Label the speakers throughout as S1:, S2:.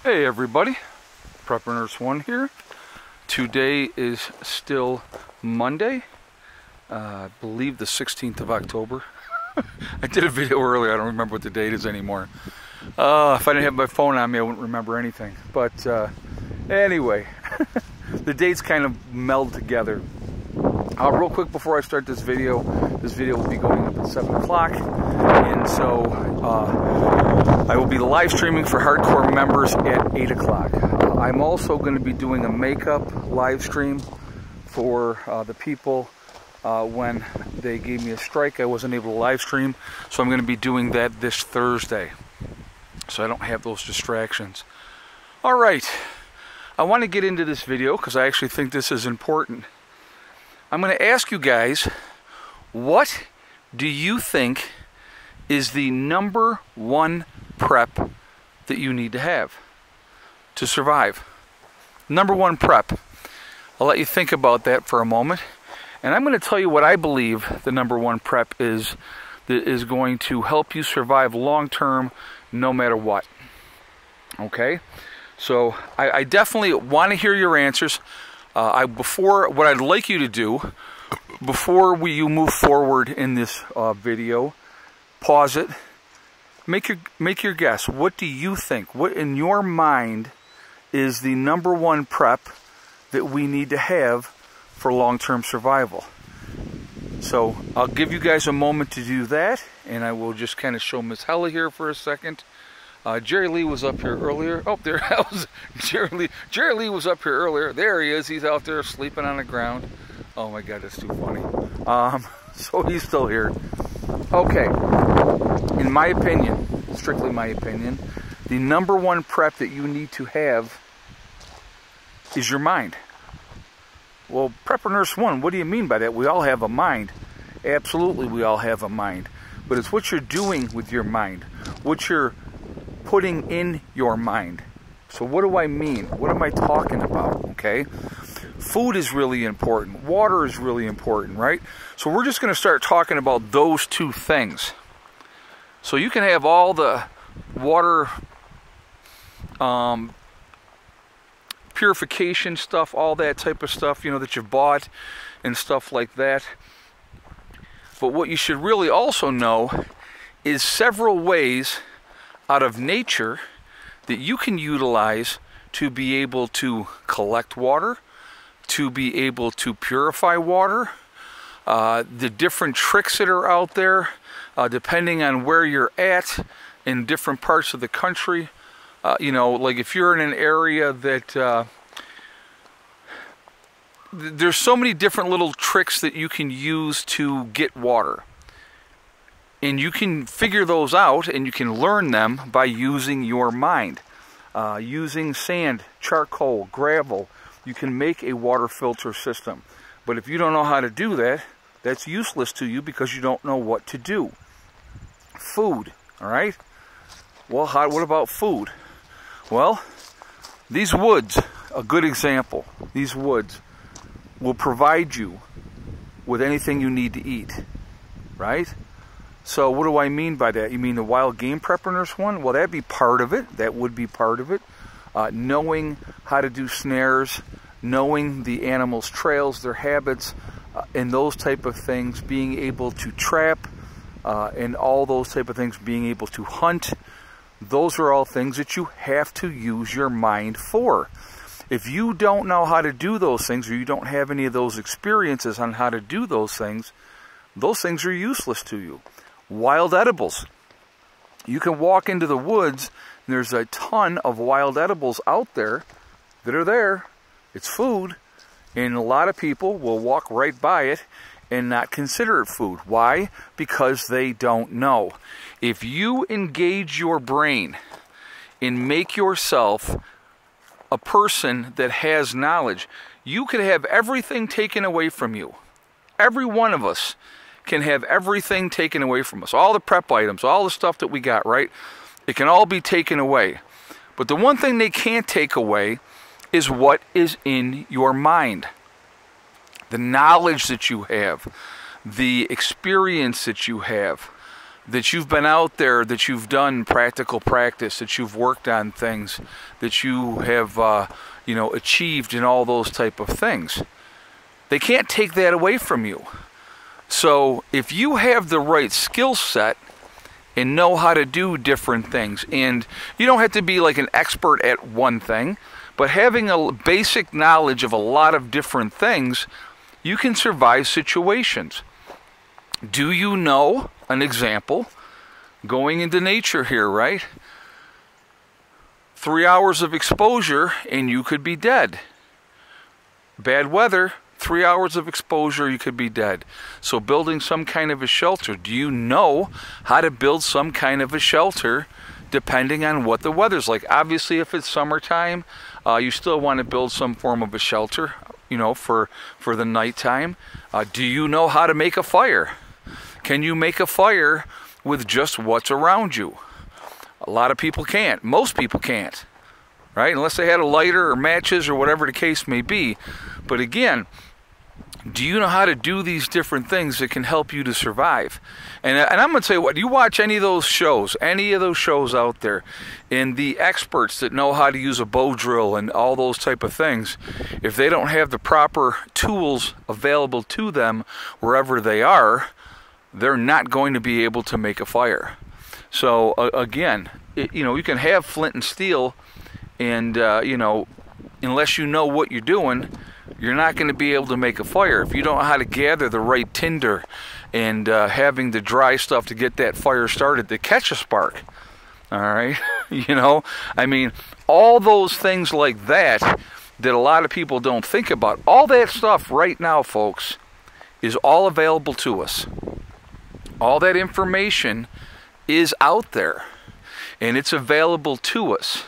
S1: Hey everybody, Prepper Nurse 1 here. Today is still Monday, I believe the 16th of October. I did a video earlier, I don't remember what the date is anymore. If I didn't have my phone on me, I wouldn't remember anything. But anyway, the dates kind of meld together. Real quick before I start this video will be going up at 7 o'clock. And so I will be live streaming for hardcore members at 8 o'clock. I'm also going to be doing a makeup live stream for the people when they gave me a strike. I wasn't able to live stream, so I'm going to be doing that this Thursday, so I don't have those distractions. Alright, I want to get into this video because I actually think this is important. I'm going to ask you guys, what do you think is the number one prep that you need to have to survive? Number one prep. I'll let you think about that for a moment. And I'm going to tell you what I believe the number one prep is that is going to help you survive long term no matter what. Okay? So I definitely want to hear your answers. What I'd like you to do before you move forward in this video, pause it, make your guess. What do you think? What in your mind is the number one prep that we need to have for long-term survival? So I'll give you guys a moment to do that, and I will just kind of show Miss Hella here for a second. Jerry Lee was up here earlier. Oh, there was Jerry Lee. Jerry Lee was up here earlier. There he is. He's out there sleeping on the ground. Oh my God, that's too funny. So he's still here. Okay. In my opinion, strictly my opinion, the number one prep that you need to have is your mind. Well, Prepper Nurse 1, what do you mean by that? We all have a mind. Absolutely, we all have a mind. But it's what you're doing with your mind. What you're putting in your mind. So what do I mean? What am I talking about? Okay? Food is really important. Water is really important, right? So we're just going to start talking about those two things. So you can have all the water purification stuff, all that type of stuff, you know, that you've bought and stuff like that. But what you should really also know is several ways out of nature that you can utilize to be able to collect water, to be able to purify water, the different tricks that are out there, depending on where you're at in different parts of the country. You know, like if you're in an area that there's so many different little tricks that you can use to get water. And you can figure those out and you can learn them by using your mind. Using sand, charcoal, gravel, you can make a water filter system. But if you don't know how to do that, that's useless to you because you don't know what to do. Food, all right? Well, what about food? Well, these woods, a good example, these woods will provide you with anything you need to eat, right? So what do I mean by that? You mean the wild game Prepper Nurse 1? Well, that'd be part of it. That would be part of it. Knowing how to do snares, knowing the animals' trails, their habits, and those type of things, being able to trap, and all those type of things, being able to hunt. Those are all things that you have to use your mind for. If you don't know how to do those things, or you don't have any of those experiences on how to do those things are useless to you. Wild edibles. You can walk into the woods, and there's a ton of wild edibles out there that are there. It's food, and a lot of people will walk right by it and not consider it food. Why? Because they don't know. If you engage your brain and make yourself a person that has knowledge, you could have everything taken away from you. Every one of us can have everything taken away from us. All the prep items, all the stuff that we got, right? It can all be taken away. But the one thing they can't take away is what is in your mind. The knowledge that you have, the experience that you have, that you've been out there, that you've done practical practice, that you've worked on things, that you have, achieved in all those type of things. They can't take that away from you. So if you have the right skill set and know how to do different things, and you don't have to be like an expert at one thing, but having a basic knowledge of a lot of different things, you can survive situations. Do you know an example? Going into nature here, right? 3 hours of exposure and you could be dead. Bad weather, 3 hours of exposure, you could be dead. So building some kind of a shelter. Do you know how to build some kind of a shelter depending on what the weather's like? Obviously, if it's summertime, you still want to build some form of a shelter, for the nighttime. Do you know how to make a fire? Can you make a fire with just what's around you? A lot of people can't. Most people can't, right? Unless they had a lighter or matches or whatever the case may be. But again, do you know how to do these different things that can help you to survive? And I'm going to tell you what, you watch any of those shows out there, and the experts that know how to use a bow drill and all those type of things, if they don't have the proper tools available to them wherever they are, they're not going to be able to make a fire. So again, you can have flint and steel, and unless you know what you're doing, you're not going to be able to make a fire. If you don't know how to gather the right tinder and having the dry stuff to get that fire started to catch a spark, all right, all those things like that a lot of people don't think about. All that stuff right now, folks, is all available to us. All that information is out there, and it's available to us.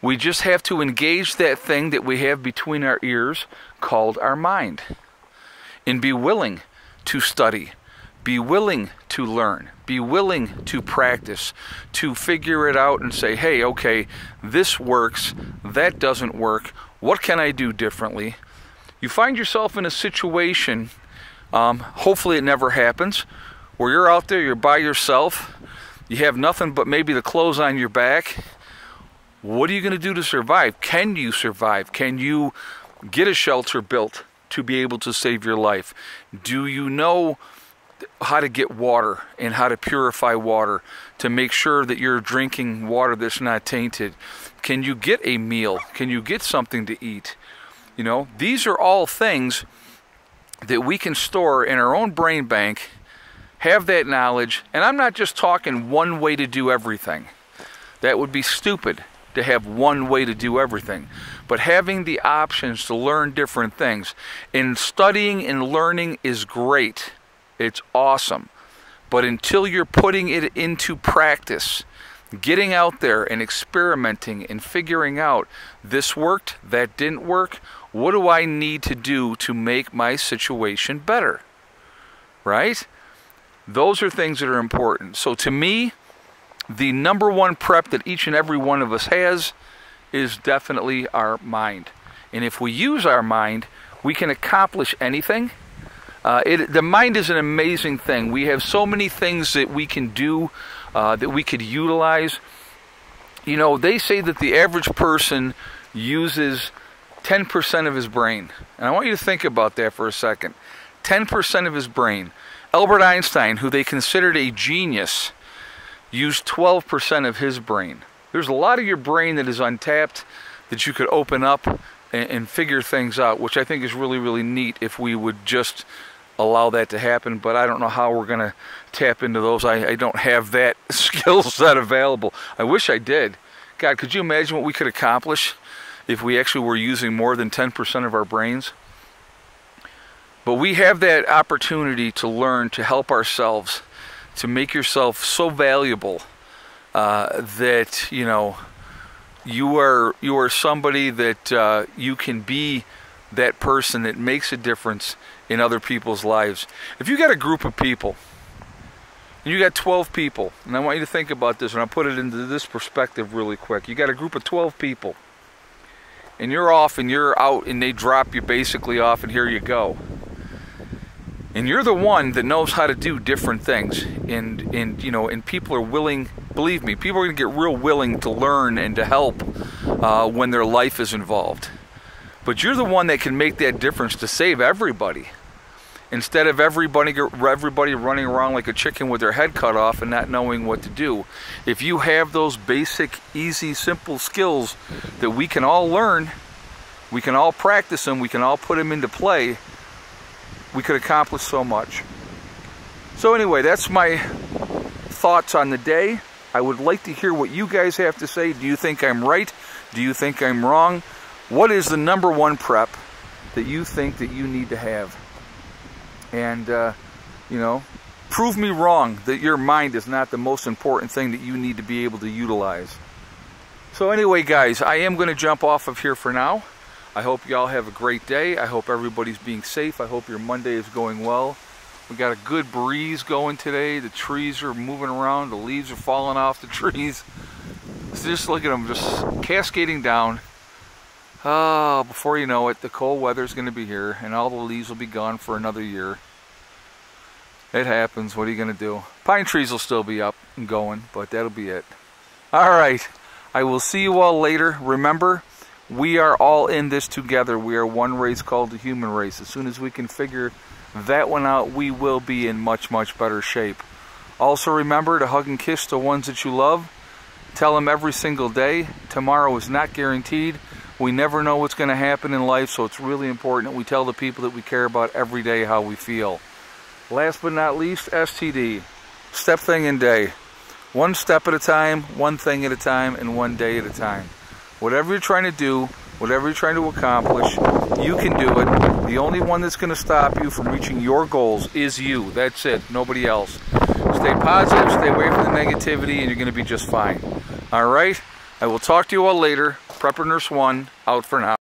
S1: We just have to engage that thing that we have between our ears called our mind, and be willing to study, be willing to learn, be willing to practice, to figure it out and say, hey, okay, this works, that doesn't work, what can I do differently? You find yourself in a situation, hopefully it never happens, where you're out there, you're by yourself, you have nothing but maybe the clothes on your back. What are you going to do to survive? Can you survive? Can you get a shelter built to be able to save your life? Do you know how to get water and how to purify water to make sure that you're drinking water that's not tainted? Can you get a meal? Can you get something to eat? These are all things that we can store in our own brain bank, have that knowledge, and I'm not just talking one way to do everything. That would be stupid to have one way to do everything. But having the options to learn different things, and studying and learning is great. It's awesome. But until you're putting it into practice, getting out there and experimenting and figuring out, this worked, that didn't work, what do I need to do to make my situation better? Right? Those are things that are important. So to me, the number one prep that each and every one of us has is definitely our mind. And if we use our mind, we can accomplish anything. The mind is an amazing thing. We have so many things that we can do, that we could utilize. They say that the average person uses 10% of his brain. And I want you to think about that for a second. 10% of his brain. Albert Einstein, who they considered a genius, used 12% of his brain. There's a lot of your brain that is untapped that you could open up and figure things out, which I think is really, really neat if we would just allow that to happen. But I don't know how we're going to tap into those. I don't have that skill set available. I wish I did. God, could you imagine what we could accomplish if we actually were using more than 10% of our brains? But we have that opportunity to learn, to help ourselves, to make yourself so valuable that you are somebody that you can be that person that makes a difference in other people's lives. If you got a group of people, and you got 12 people, and I want you to think about this, and I'll put it into this perspective really quick. You got a group of 12 people, and you're off and you're out, and they drop you basically off, and here you go. And you're the one that knows how to do different things. And you know, and people are willing, believe me, people are going to get real willing to learn and to help when their life is involved. But you're the one that can make that difference to save everybody. Instead of everybody running around like a chicken with their head cut off and not knowing what to do. If you have those basic, easy, simple skills that we can all learn, we can all practice them, we can all put them into play, we could accomplish so much. So anyway, that's my thoughts on the day. I would like to hear what you guys have to say. Do you think I'm right? Do you think I'm wrong? What is the #1 prep that you think that you need to have? And, you know, prove me wrong that your mind is not the most important thing that you need to be able to utilize. So anyway, guys, I am going to jump off of here for now. I hope y'all have a great day. I hope everybody's being safe. I hope your Monday is going well. We got a good breeze going today. The trees are moving around. The leaves are falling off the trees. So just look at them, just cascading down. Oh, before you know it, the cold weather's going to be here, and all the leaves will be gone for another year. It happens. What are you going to do? Pine trees will still be up and going, but that'll be it. All right. I will see you all later. Remember, we are all in this together. We are one race called the human race. As soon as we can figure that one out, we will be in much, much better shape. Also remember to hug and kiss the ones that you love. Tell them every single day. Tomorrow is not guaranteed. We never know what's going to happen in life, so it's really important that we tell the people that we care about every day how we feel. Last but not least, STD. Step, thing, and day. One step at a time, one thing at a time, and one day at a time. Whatever you're trying to do, whatever you're trying to accomplish, you can do it. The only one that's going to stop you from reaching your goals is you. That's it. Nobody else. Stay positive, stay away from the negativity, and you're going to be just fine. All right? I will talk to you all later. Prepper Nurse 1, out for now.